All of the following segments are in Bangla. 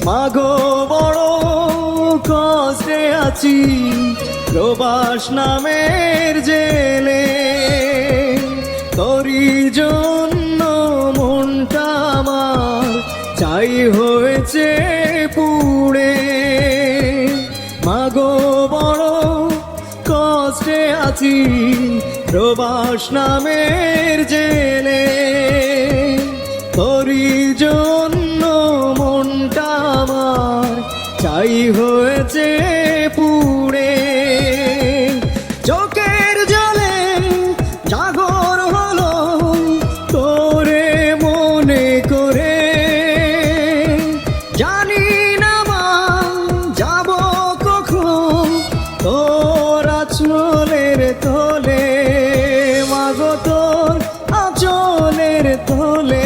মাগো বড় কষ্টে আছি প্রবাস নামের জেলে, তোরই জন্য মনটা আমার চাই হয়েছে পুড়ে। মাগো বড় কষ্টে আছি প্রবাস নামের জেলে, তোরই জন্য মনটা আমার চাই হয়েছে পুড়ে। চোখের জলে জাগর হলো তোরে মনে করে, জানি না মা যাব কখন তোর আঁচলের তলে, মাগো তোর আঁচলের তলে।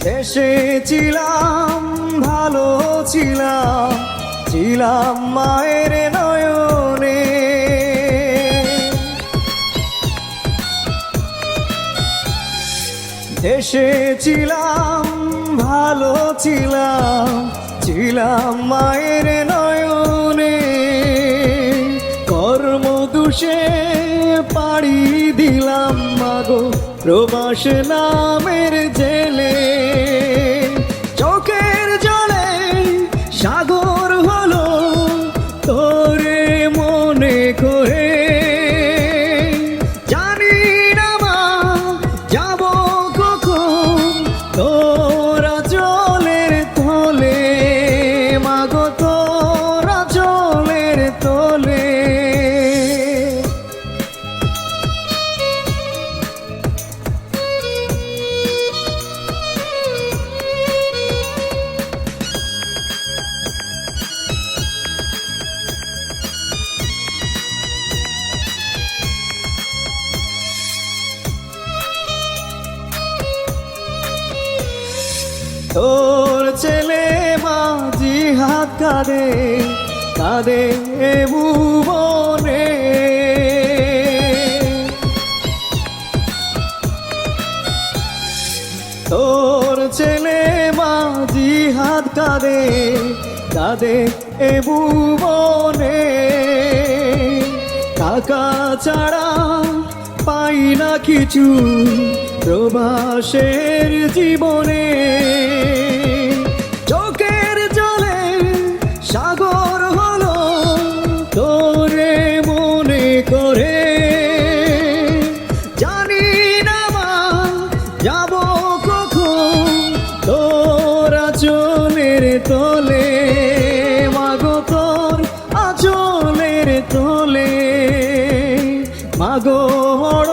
দেশে ছিলাম ভালো ছিলাম, ছিলাম মায়ের নয়নে, দেশে ছিলাম ভালো ছিলাম, ছিলাম মায়ের নয়নে। কর্ম দোষে পাড়ি দিলাম মাগো প্রবাস নামের জেলে, চোখের জলে সাগর হলো তোরে মনে করে, জানি না মা যাব কখন তোর আঁচলের তলে, মাগো তোর আঁচলের তলে। তোর ছেলে মাঝি হাত কাঁদে কাঁদে ভুবনে, তোর ছেলে মাঝি হাত কাঁদে কাঁদে ভুবনে। টাকা ছাড়া পাই না কিছু প্রবাসের জীবনে, চোখের জলে সাগর হলো তোরে মনে করে, জানি না মা যাব কখন তোর আঁচলের তলে, মাগো তোর আঁচলের তলে। মাগো বড়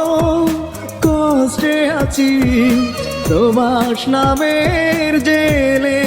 কষ্টে আছি প্রবাস নামের জেলে।